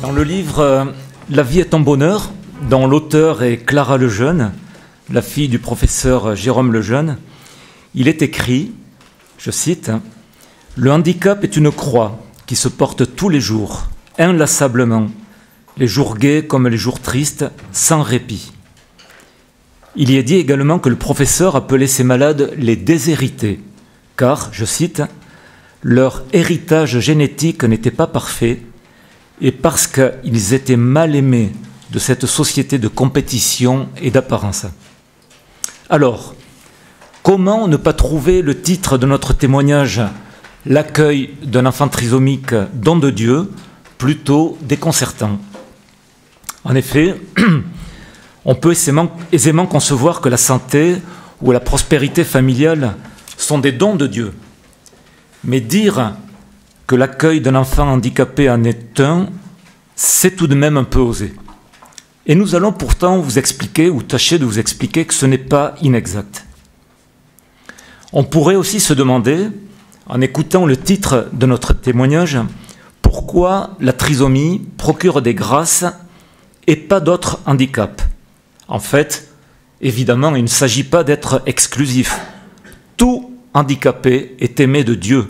Dans le livre La vie est un bonheur, dont l'auteur est Clara Lejeune, la fille du professeur Jérôme Lejeune, il est écrit, je cite, « Le handicap est une croix qui se porte tous les jours, inlassablement, les jours gais comme les jours tristes, sans répit. » Il y est dit également que le professeur appelait ces malades les déshérités, car, je cite, « leur héritage génétique n'était pas parfait, et parce qu'ils étaient mal aimés de cette société de compétition et d'apparence. » Alors, comment ne pas trouver le titre de notre témoignage « L'accueil d'un enfant trisomique, don de Dieu » plutôt déconcertant? En effet, on peut aisément concevoir que la santé ou la prospérité familiale sont des dons de Dieu. Mais dire que l'accueil d'un enfant handicapé en est un, c'est tout de même un peu osé. Et nous allons pourtant vous expliquer, ou tâcher de vous expliquer, que ce n'est pas inexact. On pourrait aussi se demander, en écoutant le titre de notre témoignage, pourquoi la trisomie procure des grâces et pas d'autres handicaps. En fait, évidemment, il ne s'agit pas d'être exclusif. Tout handicapé est aimé de Dieu,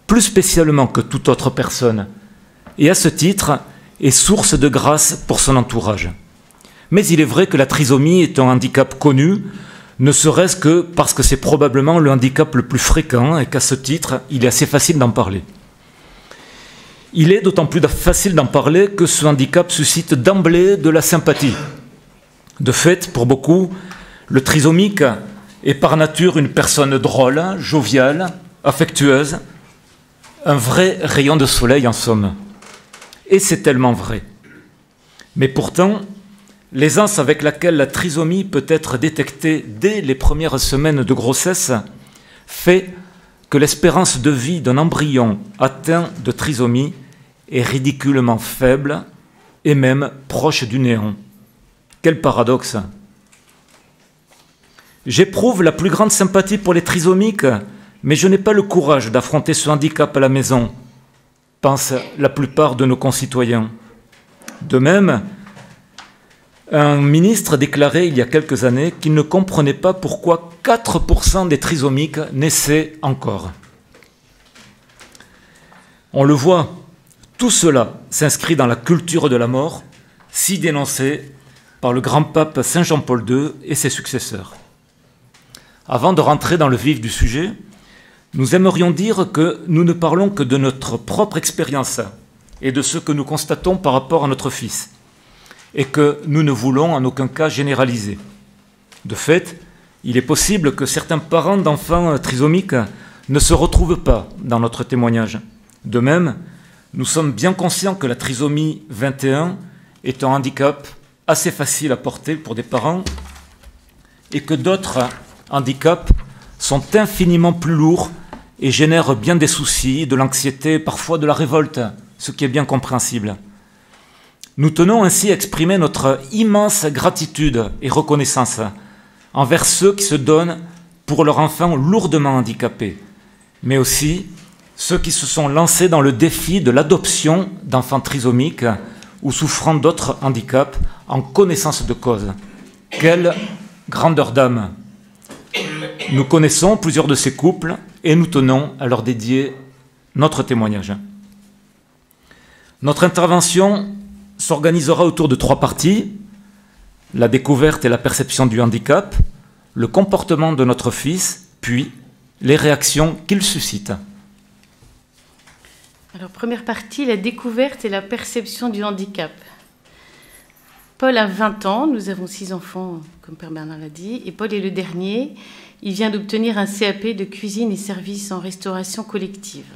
plus spécialement que toute autre personne, et à ce titre est source de grâce pour son entourage. Mais il est vrai que la trisomie est un handicap connu, ne serait-ce que parce que c'est probablement le handicap le plus fréquent et qu'à ce titre, il est assez facile d'en parler. Il est d'autant plus facile d'en parler que ce handicap suscite d'emblée de la sympathie. De fait, pour beaucoup, le trisomique est par nature une personne drôle, joviale, affectueuse, un vrai rayon de soleil en somme. Et c'est tellement vrai. Mais pourtant, l'aisance avec laquelle la trisomie peut être détectée dès les premières semaines de grossesse fait que l'espérance de vie d'un embryon atteint de trisomie est ridiculement faible et même proche du néant. Quel paradoxe! J'éprouve la plus grande sympathie pour les trisomiques, mais je n'ai pas le courage d'affronter ce handicap à la maison, pensent la plupart de nos concitoyens. De même, un ministre déclarait il y a quelques années qu'il ne comprenait pas pourquoi 4% des trisomiques naissaient encore. On le voit, tout cela s'inscrit dans la culture de la mort, si dénoncée par le grand pape Saint Jean-Paul II et ses successeurs. Avant de rentrer dans le vif du sujet, nous aimerions dire que nous ne parlons que de notre propre expérience et de ce que nous constatons par rapport à notre fils, et que nous ne voulons en aucun cas généraliser. De fait, il est possible que certains parents d'enfants trisomiques ne se retrouvent pas dans notre témoignage. De même, nous sommes bien conscients que la trisomie 21 est un handicap assez facile à porter pour des parents et que d'autres handicaps sont infiniment plus lourds et génèrent bien des soucis, de l'anxiété, parfois de la révolte, ce qui est bien compréhensible. Nous tenons ainsi à exprimer notre immense gratitude et reconnaissance envers ceux qui se donnent pour leur enfant lourdement handicapé, mais aussi ceux qui se sont lancés dans le défi de l'adoption d'enfants trisomiques ou souffrant d'autres handicaps en connaissance de cause. Quelle grandeur d'âme! Nous connaissons plusieurs de ces couples et nous tenons à leur dédier notre témoignage. Notre intervention s'organisera autour de 3 parties: la découverte et la perception du handicap, le comportement de notre fils, puis les réactions qu'il suscite. Alors, première partie, la découverte et la perception du handicap. Paul a 20 ans, nous avons 6 enfants, comme Père Bernard l'a dit, et Paul est le dernier. Il vient d'obtenir un CAP de cuisine et services en restauration collective.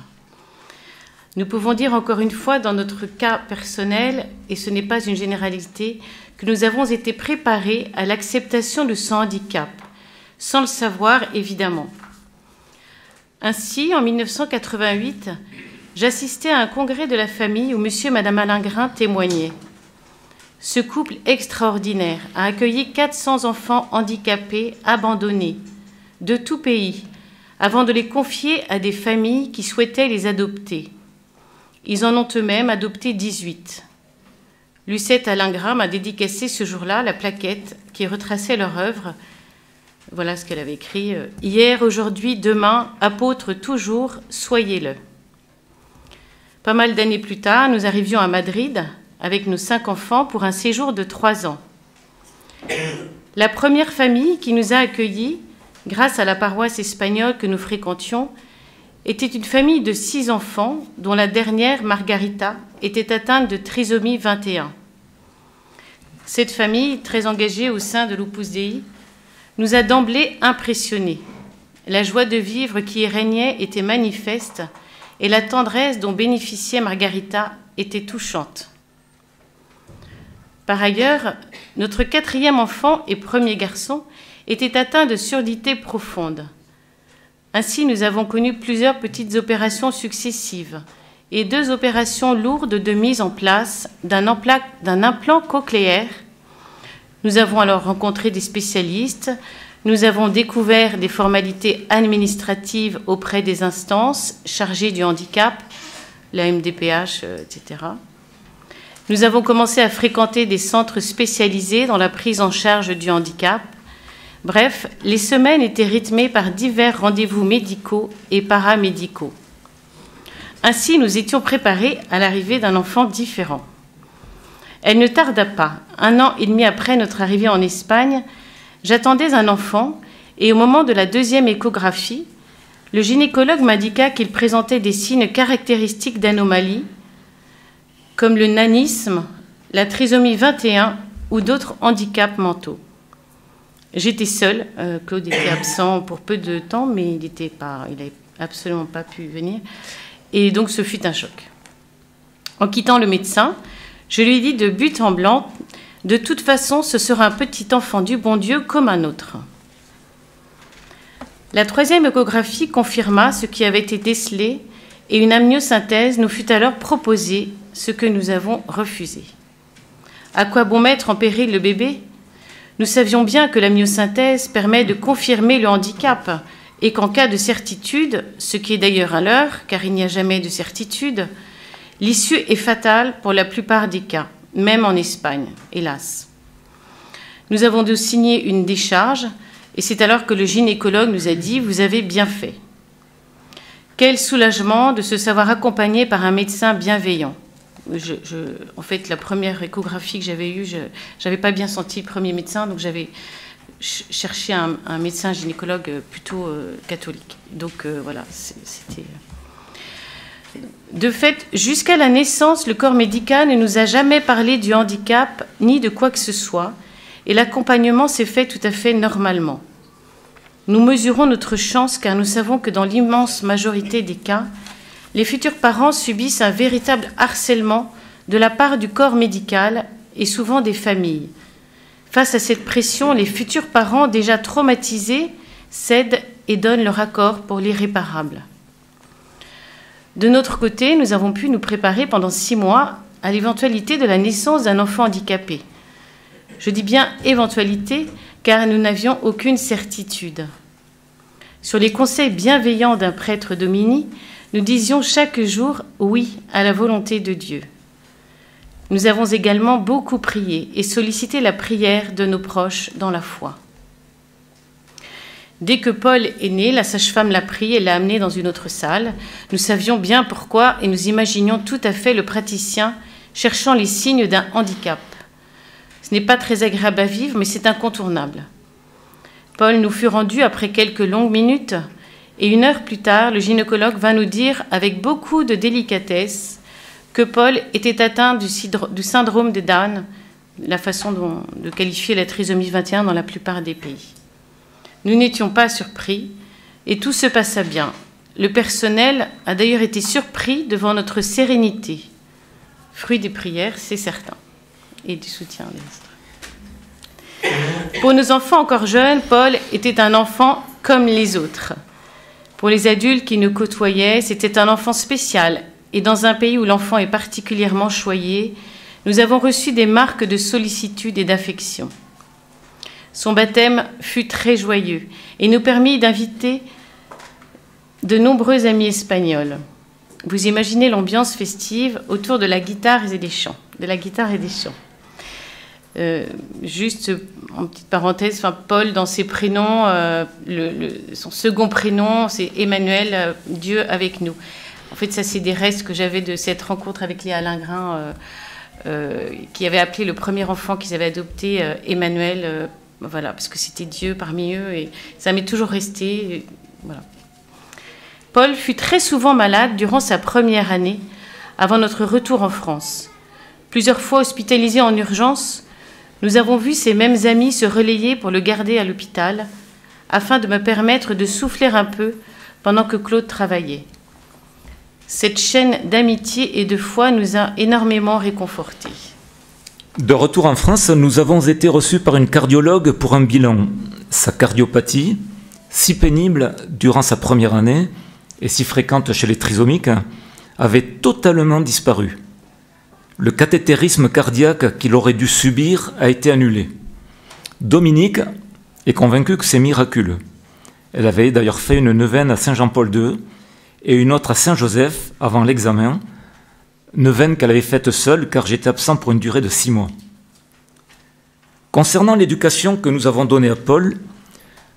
Nous pouvons dire encore une fois, dans notre cas personnel, et ce n'est pas une généralité, que nous avons été préparés à l'acceptation de son handicap, sans le savoir évidemment. Ainsi, en 1988, j'assistais à un congrès de la famille où monsieur et madame Alingrin témoignaient. Ce couple extraordinaire a accueilli 400 enfants handicapés abandonnés de tout pays avant de les confier à des familles qui souhaitaient les adopter. Ils en ont eux-mêmes adopté 18. Lucette Allingra m'a dédicacé ce jour-là la plaquette qui retraçait leur œuvre. Voilà ce qu'elle avait écrit. « Hier, aujourd'hui, demain, apôtres toujours, soyez-le ». Pas mal d'années plus tard, nous arrivions à Madrid avec nos 5 enfants pour un séjour de 3 ans. La première famille qui nous a accueillis, grâce à la paroisse espagnole que nous fréquentions, était une famille de 6 enfants, dont la dernière, Margarita, était atteinte de trisomie 21. Cette famille, très engagée au sein de l'Opus Dei, nous a d'emblée impressionnés. La joie de vivre qui y régnait était manifeste et la tendresse dont bénéficiait Margarita était touchante. Par ailleurs, notre 4e enfant et premier garçon était atteint de surdité profonde. Ainsi, nous avons connu plusieurs petites opérations successives et 2 opérations lourdes de mise en place d'un implant cochléaire. Nous avons alors rencontré des spécialistes, nous avons découvert des formalités administratives auprès des instances chargées du handicap, la MDPH, etc. Nous avons commencé à fréquenter des centres spécialisés dans la prise en charge du handicap. Bref, les semaines étaient rythmées par divers rendez-vous médicaux et paramédicaux. Ainsi, nous étions préparés à l'arrivée d'un enfant différent. Elle ne tarda pas. 1 an et demi après notre arrivée en Espagne, j'attendais un enfant et au moment de la 2e échographie, le gynécologue m'indiqua qu'il présentait des signes caractéristiques d'anomalie, comme le nanisme, la trisomie 21 ou d'autres handicaps mentaux. J'étais seule, Claude était absent pour peu de temps, mais il n'avait absolument pas pu venir. Et donc ce fut un choc. En quittant le médecin, je lui dis de but en blanc, de toute façon, ce sera un petit enfant du bon Dieu comme un autre. La 3e échographie confirma ce qui avait été décelé et une amniosynthèse nous fut alors proposée, ce que nous avons refusé. À quoi bon mettre en péril le bébé ? Nous savions bien que l'amniosynthèse permet de confirmer le handicap et qu'en cas de certitude, ce qui est d'ailleurs à l'heure, car il n'y a jamais de certitude, l'issue est fatale pour la plupart des cas, même en Espagne, hélas. Nous avons dû signer une décharge et c'est alors que le gynécologue nous a dit « Vous avez bien fait ». Quel soulagement de se savoir accompagné par un médecin bienveillant. En fait, la première échographie que j'avais eue, je n'avais pas bien senti le premier médecin, donc j'avais cherché un médecin gynécologue plutôt catholique. Donc voilà, c'était... De fait, jusqu'à la naissance, le corps médical ne nous a jamais parlé du handicap ni de quoi que ce soit, et l'accompagnement s'est fait tout à fait normalement. Nous mesurons notre chance car nous savons que dans l'immense majorité des cas, les futurs parents subissent un véritable harcèlement de la part du corps médical et souvent des familles. Face à cette pression, les futurs parents déjà traumatisés cèdent et donnent leur accord pour l'irréparable. De notre côté, nous avons pu nous préparer pendant 6 mois à l'éventualité de la naissance d'un enfant handicapé. Je dis bien éventualité car nous n'avions aucune certitude. Sur les conseils bienveillants d'un prêtre Domini, nous disions chaque jour oui à la volonté de Dieu. Nous avons également beaucoup prié et sollicité la prière de nos proches dans la foi. Dès que Paul est né, la sage-femme l'a pris et l'a amené dans une autre salle. Nous savions bien pourquoi et nous imaginions tout à fait le praticien cherchant les signes d'un handicap. Ce n'est pas très agréable à vivre, mais c'est incontournable. Paul nous fut rendu après quelques longues minutes et 1 heure plus tard, le gynécologue vint nous dire avec beaucoup de délicatesse que Paul était atteint du syndrome de Down, la façon de qualifier la trisomie 21 dans la plupart des pays. Nous n'étions pas surpris et tout se passa bien. Le personnel a d'ailleurs été surpris devant notre sérénité. Fruit des prières, c'est certain, et du soutien des autres. Pour nos enfants encore jeunes, Paul était un enfant comme les autres. Pour les adultes qui nous côtoyaient, c'était un enfant spécial. Et dans un pays où l'enfant est particulièrement choyé, nous avons reçu des marques de sollicitude et d'affection. Son baptême fut très joyeux et nous permit d'inviter de nombreux amis espagnols. Vous imaginez l'ambiance festive autour de la guitare et des chants. de la guitare et des chants. Juste en petite parenthèse, Paul, dans ses prénoms, son second prénom, c'est Emmanuel, Dieu avec nous. En fait, ça, c'est des restes que j'avais de cette rencontre avec Léa Lingrin, qui avait appelé le premier enfant qu'ils avaient adopté Emmanuel, voilà, parce que c'était Dieu parmi eux, et ça m'est toujours resté. Voilà. Paul fut très souvent malade durant sa première année, avant notre retour en France. Plusieurs fois hospitalisé en urgence, nous avons vu ces mêmes amis se relayer pour le garder à l'hôpital, afin de me permettre de souffler un peu pendant que Claude travaillait. Cette chaîne d'amitié et de foi nous a énormément réconfortés. De retour en France, nous avons été reçus par une cardiologue pour un bilan. Sa cardiopathie, si pénible durant sa première année et si fréquente chez les trisomiques, avait totalement disparu. Le cathétérisme cardiaque qu'il aurait dû subir a été annulé. Dominique est convaincue que c'est miraculeux. Elle avait d'ailleurs fait une neuvaine à Saint-Jean-Paul II et une autre à Saint-Joseph avant l'examen, neuvaine qu'elle avait faite seule car j'étais absent pour une durée de 6 mois. Concernant l'éducation que nous avons donnée à Paul,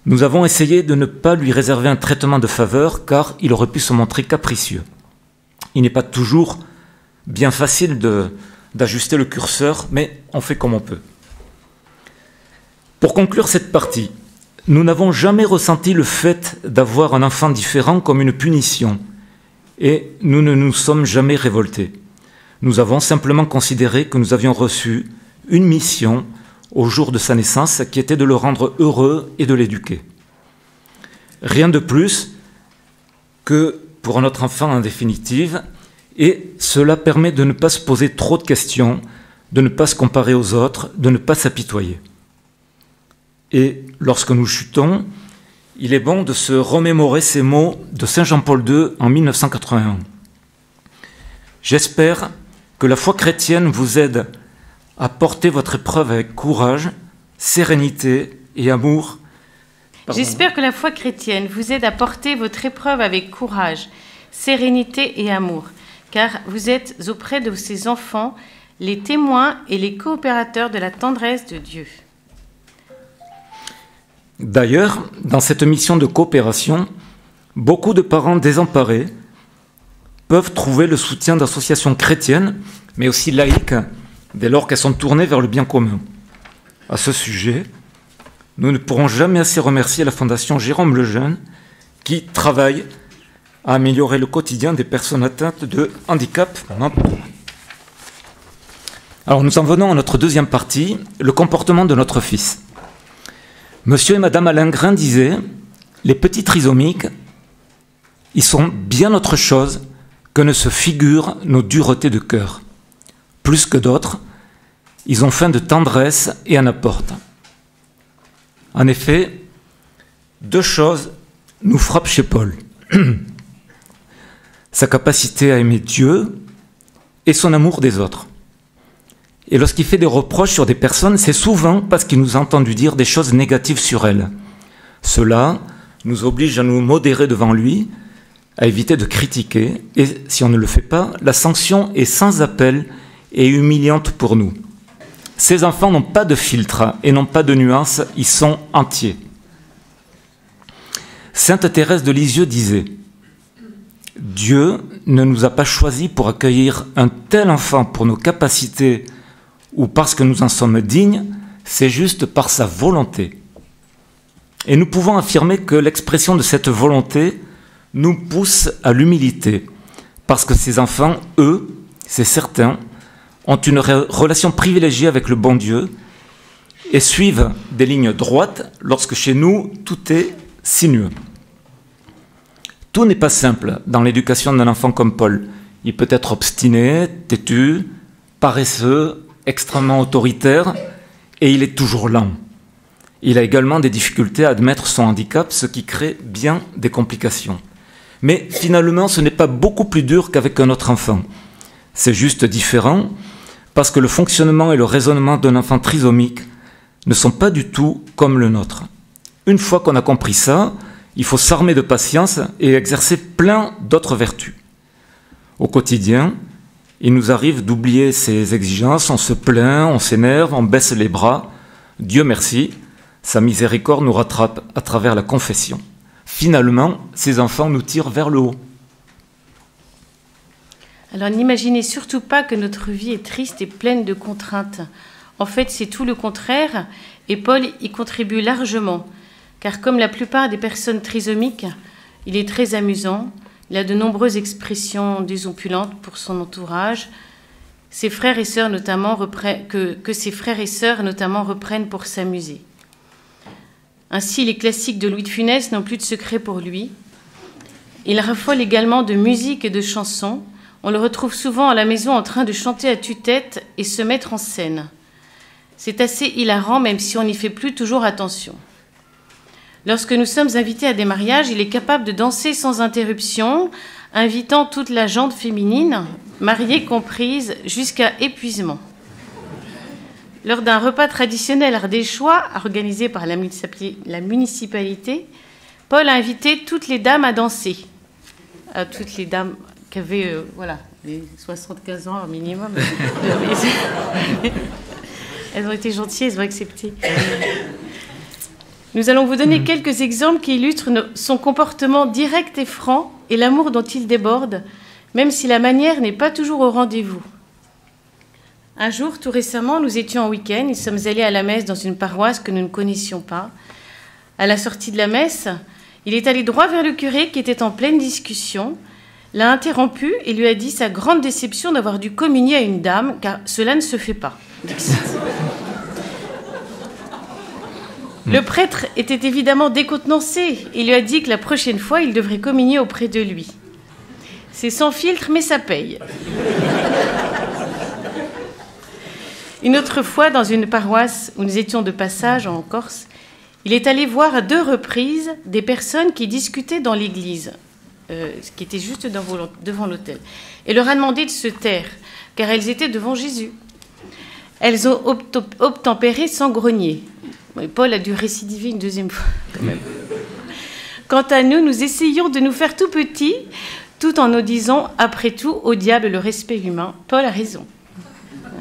nous avons essayé de ne pas lui réserver un traitement de faveur car il aurait pu se montrer capricieux. Il n'est pas toujours bien facile d'ajuster le curseur, mais on fait comme on peut. Pour conclure cette partie, nous n'avons jamais ressenti le fait d'avoir un enfant différent comme une punition, et nous ne nous sommes jamais révoltés. Nous avons simplement considéré que nous avions reçu une mission au jour de sa naissance qui était de le rendre heureux et de l'éduquer. Rien de plus que pour notre enfant en définitive, et cela permet de ne pas se poser trop de questions, de ne pas se comparer aux autres, de ne pas s'apitoyer. Et lorsque nous chutons, il est bon de se remémorer ces mots de Saint Jean-Paul II en 1981. J'espère que la foi chrétienne vous aide à porter votre épreuve avec courage, sérénité et amour. J'espère que la foi chrétienne vous aide à porter votre épreuve avec courage, sérénité et amour, car vous êtes auprès de ces enfants les témoins et les coopérateurs de la tendresse de Dieu. D'ailleurs, dans cette mission de coopération, beaucoup de parents désemparés peuvent trouver le soutien d'associations chrétiennes, mais aussi laïques, dès lors qu'elles sont tournées vers le bien commun. À ce sujet, nous ne pourrons jamais assez remercier la Fondation Jérôme Lejeune, qui travaille à améliorer le quotidien des personnes atteintes de handicap. Alors nous en venons à notre deuxième partie, le comportement de notre fils. Monsieur et Madame Lingrin disaient, les petits trisomiques, ils sont bien autre chose que ne se figurent nos duretés de cœur. Plus que d'autres, ils ont faim de tendresse et en apportent. En effet, 2 choses nous frappent chez Paul. Sa capacité à aimer Dieu et son amour des autres. Et lorsqu'il fait des reproches sur des personnes, c'est souvent parce qu'il nous a entendu dire des choses négatives sur elles. Cela nous oblige à nous modérer devant lui, à éviter de critiquer, et si on ne le fait pas, la sanction est sans appel et humiliante pour nous. Ces enfants n'ont pas de filtre et n'ont pas de nuances, ils sont entiers. Sainte Thérèse de Lisieux disait « Dieu ne nous a pas choisis pour accueillir un tel enfant pour nos capacités ou parce que nous en sommes dignes, c'est juste par sa volonté. » Et nous pouvons affirmer que l'expression de cette volonté nous pousse à l'humilité, parce que ces enfants, eux, c'est certain, ont une relation privilégiée avec le bon Dieu et suivent des lignes droites lorsque chez nous, tout est sinueux. Tout n'est pas simple dans l'éducation d'un enfant comme Paul. Il peut être obstiné, têtu, paresseux, extrêmement autoritaire, et il est toujours lent. Il a également des difficultés à admettre son handicap, ce qui crée bien des complications. Mais finalement, ce n'est pas beaucoup plus dur qu'avec un autre enfant. C'est juste différent, parce que le fonctionnement et le raisonnement d'un enfant trisomique ne sont pas du tout comme le nôtre. Une fois qu'on a compris ça, il faut s'armer de patience et exercer plein d'autres vertus. Au quotidien, Il nous arrive d'oublier ces exigences, on se plaint, on s'énerve, on baisse les bras. Dieu merci, sa miséricorde nous rattrape à travers la confession. Finalement, ces enfants nous tirent vers le haut. Alors n'imaginez surtout pas que notre vie est triste et pleine de contraintes. En fait, c'est tout le contraire, et Paul y contribue largement, car comme la plupart des personnes trisomiques, il est très amusant, il a de nombreuses expressions désopulantes pour son entourage, ses frères et sœurs notamment que ses frères et sœurs notamment reprennent pour s'amuser. Ainsi, les classiques de Louis de Funès n'ont plus de secret pour lui. Il raffole également de musique et de chansons. On le retrouve souvent à la maison en train de chanter à tue-tête et se mettre en scène. C'est assez hilarant, même si on n'y fait plus toujours attention. Lorsque nous sommes invités à des mariages, il est capable de danser sans interruption, invitant toute la gente féminine, mariée comprise, jusqu'à épuisement. Lors d'un repas traditionnel ardéchois organisé par la municipalité, Paul a invité toutes les dames à danser. Toutes les dames qui avaient les 75 ans au minimum. Elles ont été gentilles, elles ont accepté. Nous allons vous donner quelques exemples qui illustrent son comportement direct et franc et l'amour dont il déborde, même si la manière n'est pas toujours au rendez-vous. Un jour, tout récemment, nous étions en week-end, nous sommes allés à la messe dans une paroisse que nous ne connaissions pas. À la sortie de la messe, il est allé droit vers le curé qui était en pleine discussion, l'a interrompu et lui a dit sa grande déception d'avoir dû communier à une dame, car cela ne se fait pas. Le prêtre était évidemment décontenancé. Il lui a dit que la prochaine fois, il devrait communier auprès de lui. C'est sans filtre, mais ça paye. Une autre fois, dans une paroisse où nous étions de passage en Corse, il est allé voir à 2 reprises des personnes qui discutaient dans l'église, qui était juste devant l'autel, et leur a demandé de se taire, car elles étaient devant Jésus. Elles ont obtempéré sans grogner. Paul a dû récidiver une 2e fois, quand même. Quant à nous, nous essayons de nous faire tout petits, tout en nous disant, après tout, au diable le respect humain. Paul a raison. Voilà.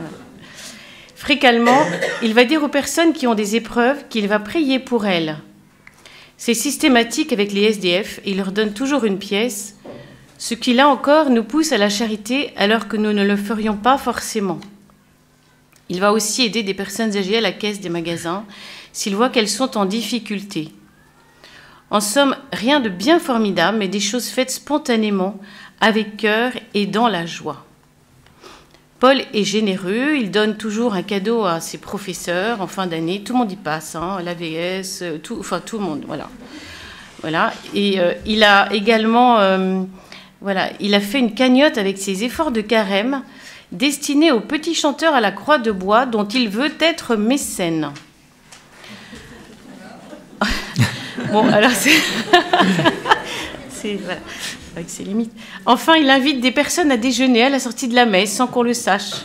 Fréquemment, il va dire aux personnes qui ont des épreuves qu'il va prier pour elles. C'est systématique avec les SDF et il leur donne toujours une pièce, ce qui, là encore, nous pousse à la charité alors que nous ne le ferions pas forcément. Il va aussi aider des personnes âgées à la caisse des magasins s'il voit qu'elles sont en difficulté. En somme, rien de bien formidable, mais des choses faites spontanément, avec cœur et dans la joie. Paul est généreux, il donne toujours un cadeau à ses professeurs en fin d'année. Tout le monde y passe, l'AVS, tout le monde, voilà. Et il a également, il a fait une cagnotte avec ses efforts de carême destinée aux petits chanteurs à la Croix de Bois dont il veut être mécène. Bon, alors voilà, avec ses limites. Enfin, il invite des personnes à déjeuner à la sortie de la messe sans qu'on le sache.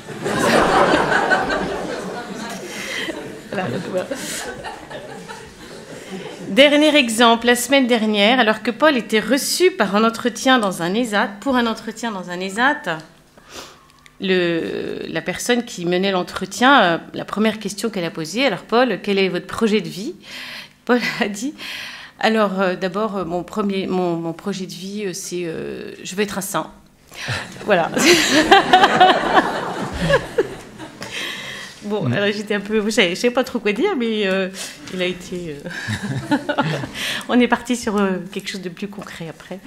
Voilà. Dernier exemple, la semaine dernière, alors que Paul était reçu pour un entretien dans un ESAT, la personne qui menait l'entretien, la première question qu'elle a posée, alors Paul, quel est votre projet de vie ? Paul a dit, alors d'abord, mon projet de vie, c'est je veux être un saint. Voilà. Bon, alors j'étais un peu... Je ne savais pas trop quoi dire, mais il a été... On est parti sur quelque chose de plus concret après.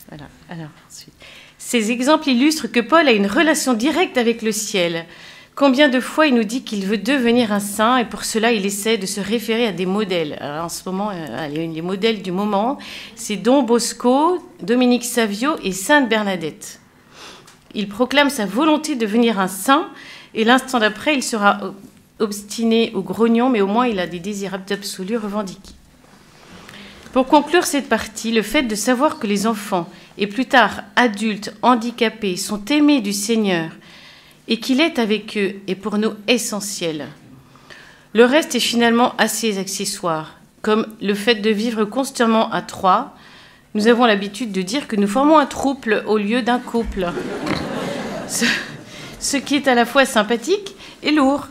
Voilà, alors ensuite... Ces exemples illustrent que Paul a une relation directe avec le ciel. Combien de fois il nous dit qu'il veut devenir un saint et pour cela il essaie de se référer à des modèles. Alors en ce moment, les modèles du moment, c'est Don Bosco, Dominique Savio et Sainte Bernadette. Il proclame sa volonté de devenir un saint et l'instant d'après, il sera obstiné ou grognon, mais au moins il a des désirs absolus revendiqués. Pour conclure cette partie, le fait de savoir que les enfants et plus tard adultes handicapés sont aimés du Seigneur et qu'il est avec eux est pour nous essentiel. Le reste est finalement assez accessoire, comme le fait de vivre constamment à 3, nous avons l'habitude de dire que nous formons un trouble au lieu d'un couple. Ce qui est à la fois sympathique et lourd.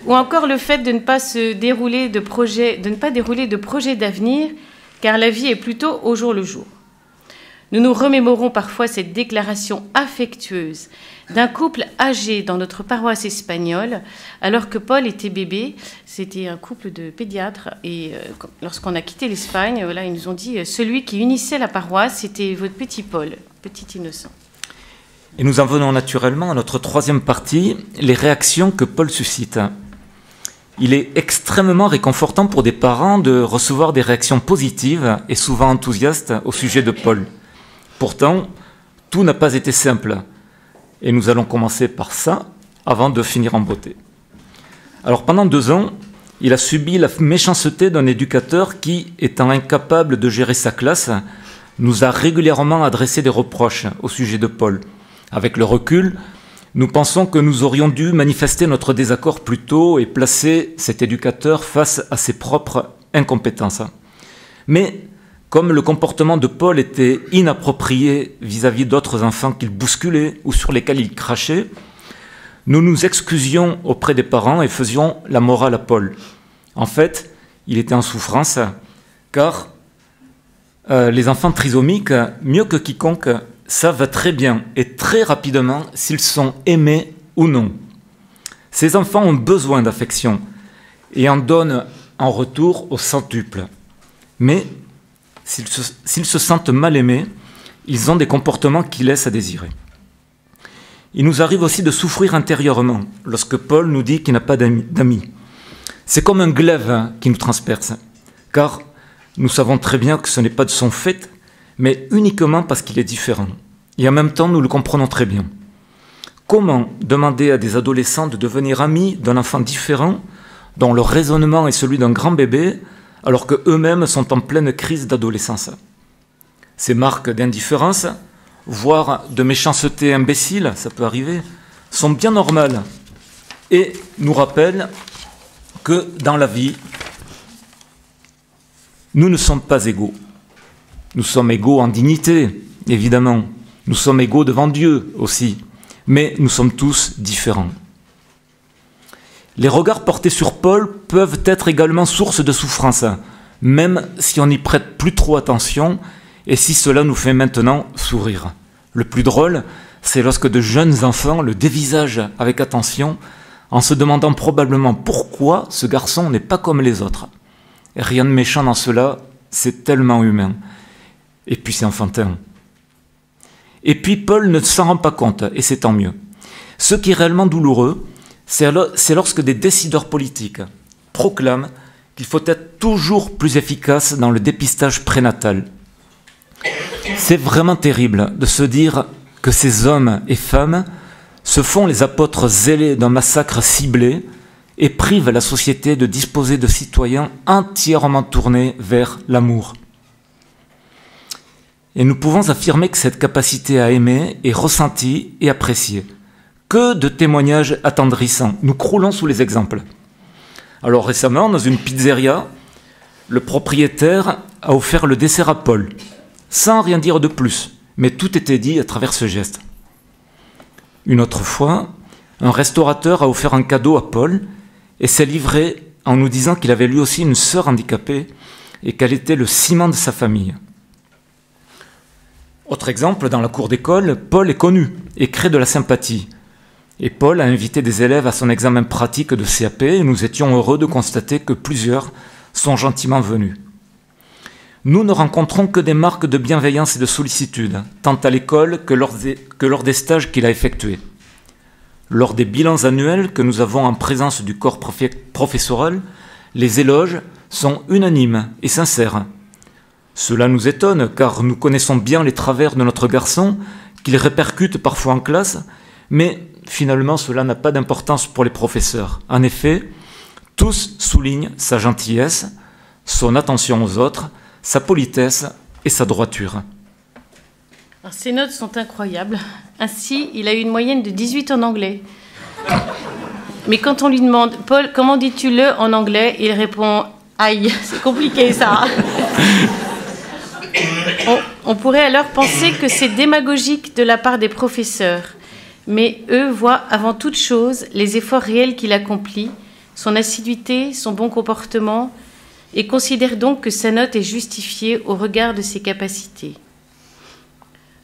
Ou encore le fait de ne pas dérouler de projet d'avenir, car la vie est plutôt au jour le jour. Nous nous remémorons parfois cette déclaration affectueuse d'un couple âgé dans notre paroisse espagnole, alors que Paul était bébé. C'était un couple de pédiatres, et lorsqu'on a quitté l'Espagne, voilà, ils nous ont dit celui qui unissait la paroisse, c'était votre petit Paul, petit innocent. Et nous en venons naturellement à notre troisième partie, les réactions que Paul suscite. Il est extrêmement réconfortant pour des parents de recevoir des réactions positives et souvent enthousiastes au sujet de Paul. Pourtant, tout n'a pas été simple. Et nous allons commencer par ça, avant de finir en beauté. Alors pendant 2 ans, il a subi la méchanceté d'un éducateur qui, étant incapable de gérer sa classe, nous a régulièrement adressé des reproches au sujet de Paul. Avec le recul, nous pensons que nous aurions dû manifester notre désaccord plus tôt et placer cet éducateur face à ses propres incompétences. Mais comme le comportement de Paul était inapproprié vis-à-vis d'autres enfants qu'il bousculait ou sur lesquels il crachait, nous nous excusions auprès des parents et faisions la morale à Paul. En fait, il était en souffrance car les enfants trisomiques, mieux que quiconque, savent très bien et très rapidement s'ils sont aimés ou non. Ces enfants ont besoin d'affection et en donnent en retour au centuple. Mais s'ils se sentent mal aimés, ils ont des comportements qui laissent à désirer. Il nous arrive aussi de souffrir intérieurement lorsque Paul nous dit qu'il n'a pas d'amis. C'est comme un glaive qui nous transperce, car nous savons très bien que ce n'est pas de son fait, mais uniquement parce qu'il est différent. Et en même temps, nous le comprenons très bien. Comment demander à des adolescents de devenir amis d'un enfant différent, dont le raisonnement est celui d'un grand bébé, alors qu'eux-mêmes sont en pleine crise d'adolescence? Ces marques d'indifférence, voire de méchanceté imbécile, ça peut arriver, sont bien normales et nous rappellent que dans la vie, nous ne sommes pas égaux. Nous sommes égaux en dignité, évidemment. Nous sommes égaux devant Dieu aussi. Mais nous sommes tous différents. Les regards portés sur Paul peuvent être également source de souffrance, même si on n'y prête plus trop attention et si cela nous fait maintenant sourire. Le plus drôle, c'est lorsque de jeunes enfants le dévisagent avec attention en se demandant probablement pourquoi ce garçon n'est pas comme les autres. Et rien de méchant dans cela, c'est tellement humain. Et puis c'est enfantin. Et puis Paul ne s'en rend pas compte, et c'est tant mieux. Ce qui est réellement douloureux, c'est lorsque des décideurs politiques proclament qu'il faut être toujours plus efficace dans le dépistage prénatal. C'est vraiment terrible de se dire que ces hommes et femmes se font les apôtres zélés d'un massacre ciblé et privent la société de disposer de citoyens entièrement tournés vers l'amour. Et nous pouvons affirmer que cette capacité à aimer est ressentie et appréciée. Que de témoignages attendrissants. Nous croulons sous les exemples. Alors récemment, dans une pizzeria, le propriétaire a offert le dessert à Paul, sans rien dire de plus, mais tout était dit à travers ce geste. Une autre fois, un restaurateur a offert un cadeau à Paul et s'est livré en nous disant qu'il avait lui aussi une sœur handicapée et qu'elle était le ciment de sa famille. Autre exemple, dans la cour d'école, Paul est connu et crée de la sympathie. Et Paul a invité des élèves à son examen pratique de CAP et nous étions heureux de constater que plusieurs sont gentiment venus. Nous ne rencontrons que des marques de bienveillance et de sollicitude, tant à l'école que lors des stages qu'il a effectués. Lors des bilans annuels que nous avons en présence du corps professoral, les éloges sont unanimes et sincères. Cela nous étonne car nous connaissons bien les travers de notre garçon, qu'il répercute parfois en classe, mais finalement cela n'a pas d'importance pour les professeurs. En effet, tous soulignent sa gentillesse, son attention aux autres, sa politesse et sa droiture. Alors, ces notes sont incroyables. Ainsi, il a eu une moyenne de 18 en anglais. Mais quand on lui demande « Paul, comment dis-tu le en anglais ?» il répond « Aïe, c'est compliqué ça !» On pourrait alors penser que c'est démagogique de la part des professeurs, mais eux voient avant toute chose les efforts réels qu'il accomplit, son assiduité, son bon comportement, et considèrent donc que sa note est justifiée au regard de ses capacités.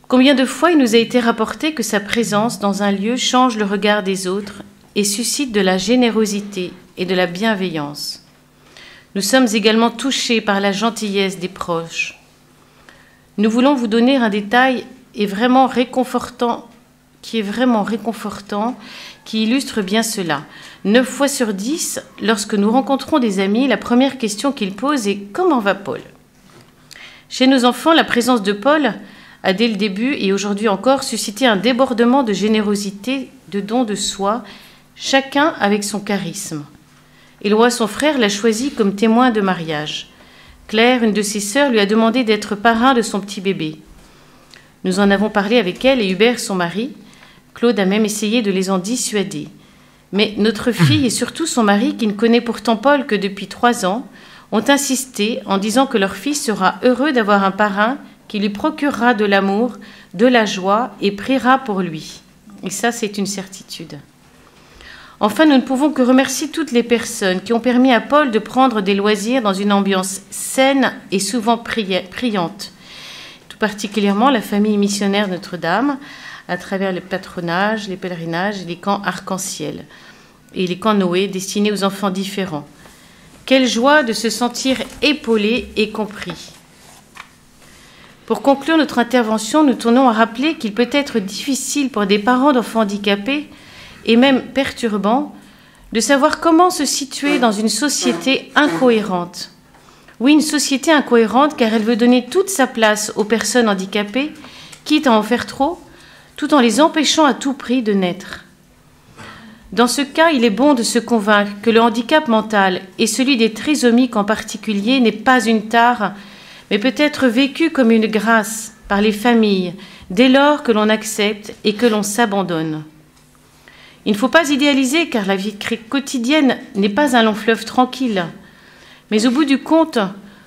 Combien de fois il nous a été rapporté que sa présence dans un lieu change le regard des autres et suscite de la générosité et de la bienveillance. Nous sommes également touchés par la gentillesse des proches. Nous voulons vous donner un détail qui est vraiment réconfortant, qui illustre bien cela. 9 fois sur 10, lorsque nous rencontrons des amis, la première question qu'ils posent est « Comment va Paul ?» Chez nos enfants, la présence de Paul a dès le début et aujourd'hui encore suscité un débordement de générosité, de don de soi, chacun avec son charisme. Éloi, son frère, l'a choisi comme témoin de mariage. Claire, une de ses sœurs, lui a demandé d'être parrain de son petit bébé. Nous en avons parlé avec elle et Hubert, son mari. Claude a même essayé de les en dissuader. Mais notre fille et surtout son mari, qui ne connaît pourtant Paul que depuis 3 ans, ont insisté en disant que leur fils sera heureux d'avoir un parrain qui lui procurera de l'amour, de la joie et priera pour lui. Et ça, c'est une certitude. Enfin, nous ne pouvons que remercier toutes les personnes qui ont permis à Paul de prendre des loisirs dans une ambiance saine et souvent priante. Tout particulièrement la famille missionnaire Notre-Dame, à travers le patronage, les pèlerinages et les camps arc-en-ciel, et les camps Noé destinés aux enfants différents. Quelle joie de se sentir épaulé et compris. Pour conclure notre intervention, nous tenons à rappeler qu'il peut être difficile pour des parents d'enfants handicapés et même perturbant de savoir comment se situer dans une société incohérente. Oui, une société incohérente car elle veut donner toute sa place aux personnes handicapées, quitte à en faire trop, tout en les empêchant à tout prix de naître. Dans ce cas, il est bon de se convaincre que le handicap mental, et celui des trisomiques en particulier, n'est pas une tare, mais peut être vécu comme une grâce par les familles, dès lors que l'on accepte et que l'on s'abandonne. Il ne faut pas idéaliser, car la vie quotidienne n'est pas un long fleuve tranquille. Mais au bout du compte,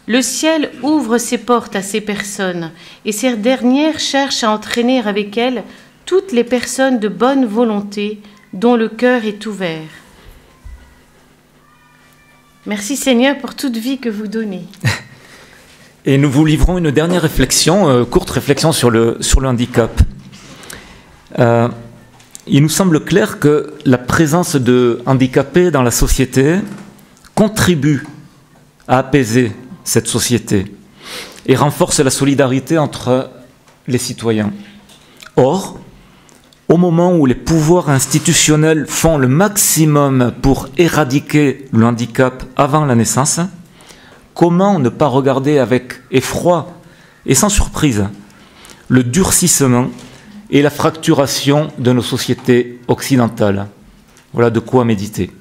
le ciel ouvre ses portes à ces personnes, et ces dernières cherchent à entraîner avec elles toutes les personnes de bonne volonté dont le cœur est ouvert. Merci Seigneur pour toute vie que vous donnez. Et nous vous livrons une dernière réflexion, courte réflexion sur le handicap. Il nous semble clair que la présence de handicapés dans la société contribue à apaiser cette société et renforce la solidarité entre les citoyens. Or, au moment où les pouvoirs institutionnels font le maximum pour éradiquer le handicap avant la naissance, comment ne pas regarder avec effroi et sans surprise le durcissement et la fracturation de nos sociétés occidentales? Voilà de quoi méditer.